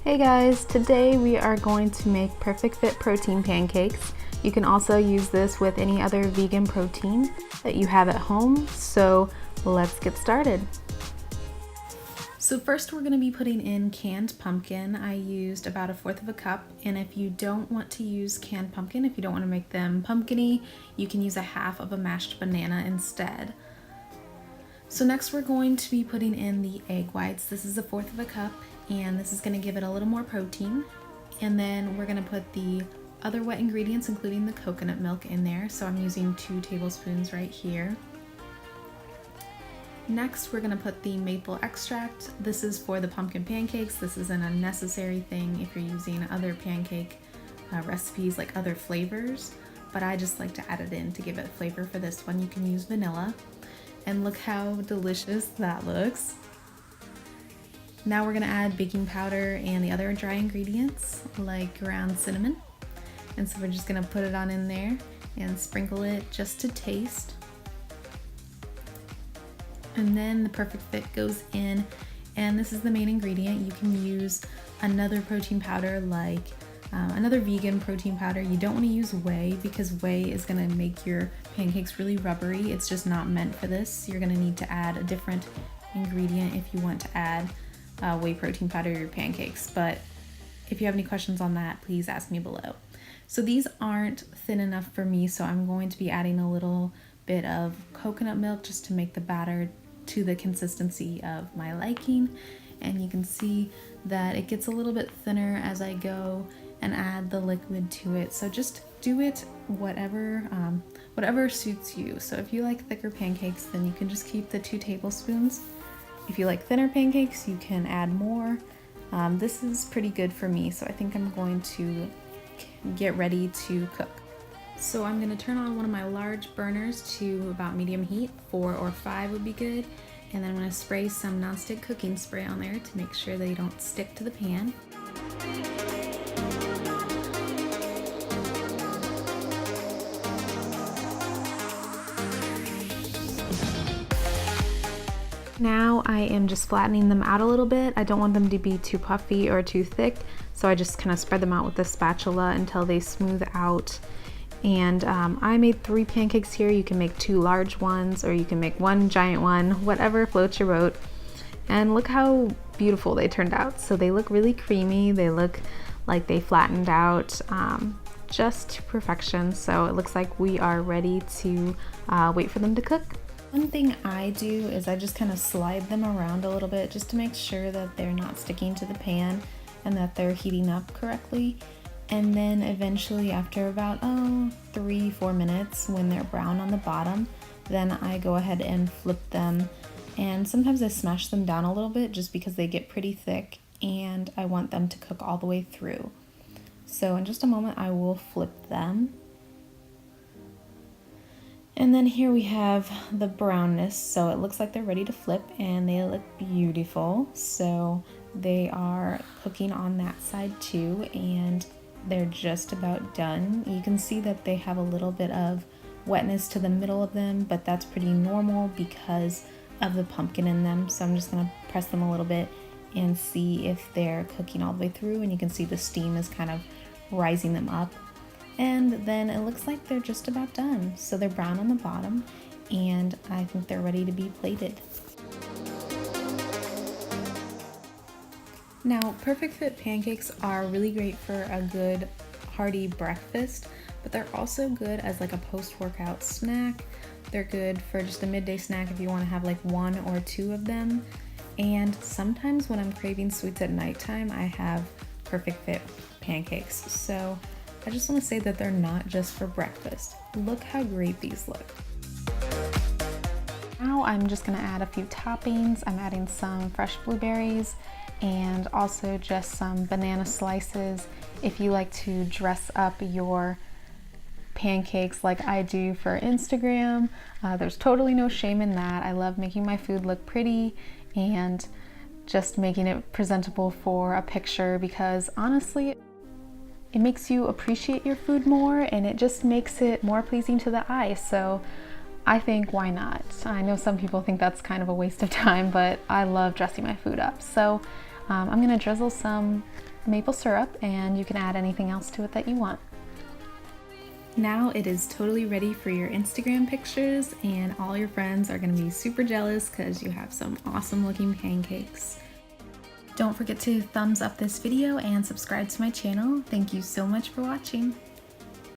Hey guys, today we are going to make Perfect Fit protein pancakes. You can also use this with any other vegan protein that you have at home, so let's get started. So first we're going to be putting in canned pumpkin. I used about 1/4 cup, and if you don't want to use canned pumpkin, if you don't want to make them pumpkin-y, you can use 1/2 mashed banana instead. So next we're going to be putting in the egg whites. This is 1/4 cup, and this is going to give it a little more protein. And then we're going to put the other wet ingredients, including the coconut milk, in there. So I'm using 2 tablespoons right here. Next, we're going to put the maple extract. This is for the pumpkin pancakes. This isn't a necessary thing if you're using other pancake recipes like other flavors, but I just like to add it in to give it flavor for this one. You can use vanilla. And look how delicious that looks. Now we're gonna add baking powder and the other dry ingredients like ground cinnamon. And so we're just gonna put it on in there and sprinkle it just to taste. And then the Perfect Fit goes in, and this is the main ingredient. You can use another protein powder like another vegan protein powder. You don't want to use whey because whey is going to make your pancakes really rubbery. It's just not meant for this. You're going to need to add a different ingredient if you want to add whey protein powder to your pancakes. But if you have any questions on that, please ask me below. So these aren't thin enough for me, so I'm going to be adding a little bit of coconut milk just to make the batter to the consistency of my liking. And you can see that it gets a little bit thinner as I go and add the liquid to it. So just do it whatever suits you. So if you like thicker pancakes, then you can just keep the 2 tablespoons. If you like thinner pancakes, you can add more. This is pretty good for me, so I think I'm going to get ready to cook. So I'm going to turn on one of my large burners to about medium heat. 4 or 5 would be good. And then I'm going to spray some nonstick cooking spray on there to make sure they don't stick to the pan. Now I am just flattening them out a little bit. I don't want them to be too puffy or too thick, so I just kind of spread them out with the spatula until they smooth out. And I made 3 pancakes here. You can make 2 large ones, or you can make 1 giant one, whatever floats your boat. And look how beautiful they turned out. So they look really creamy. They look like they flattened out just to perfection. So it looks like we are ready to wait for them to cook. One thing I do is I just kind of slide them around a little bit just to make sure that they're not sticking to the pan and that they're heating up correctly. And then eventually after about 3-4 minutes, when they're brown on the bottom, then I go ahead and flip them. And sometimes I smash them down a little bit just because they get pretty thick and I want them to cook all the way through. So in just a moment I will flip them. And then here we have the brownness, so it looks like they're ready to flip and they look beautiful. So they are cooking on that side too, and they're just about done. You can see that they have a little bit of wetness to the middle of them, but that's pretty normal because of the pumpkin in them. So I'm just gonna press them a little bit and see if they're cooking all the way through, and you can see the steam is kind of rising them up. And then it looks like they're just about done. So they're brown on the bottom, and I think they're ready to be plated. Now, Perfect Fit pancakes are really great for a good hearty breakfast, but they're also good as like a post-workout snack. They're good for just a midday snack if you want to have like 1 or 2 of them. And sometimes when I'm craving sweets at nighttime, I have Perfect Fit pancakes. So I just want to say that they're not just for breakfast. Look how great these look. Now I'm just going to add a few toppings. I'm adding some fresh blueberries and also just some banana slices. If you like to dress up your pancakes like I do for Instagram, there's totally no shame in that. I love making my food look pretty and just making it presentable for a picture, because honestly, it makes you appreciate your food more and it just makes it more pleasing to the eye. So I think, why not? I know some people think that's kind of a waste of time, but I love dressing my food up. So I'm gonna drizzle some maple syrup, and you can add anything else to it that you want. Now it is totally ready for your Instagram pictures, and all your friends are going to be super jealous because you have some awesome looking pancakes. Don't forget to thumbs up this video and subscribe to my channel. Thank you so much for watching.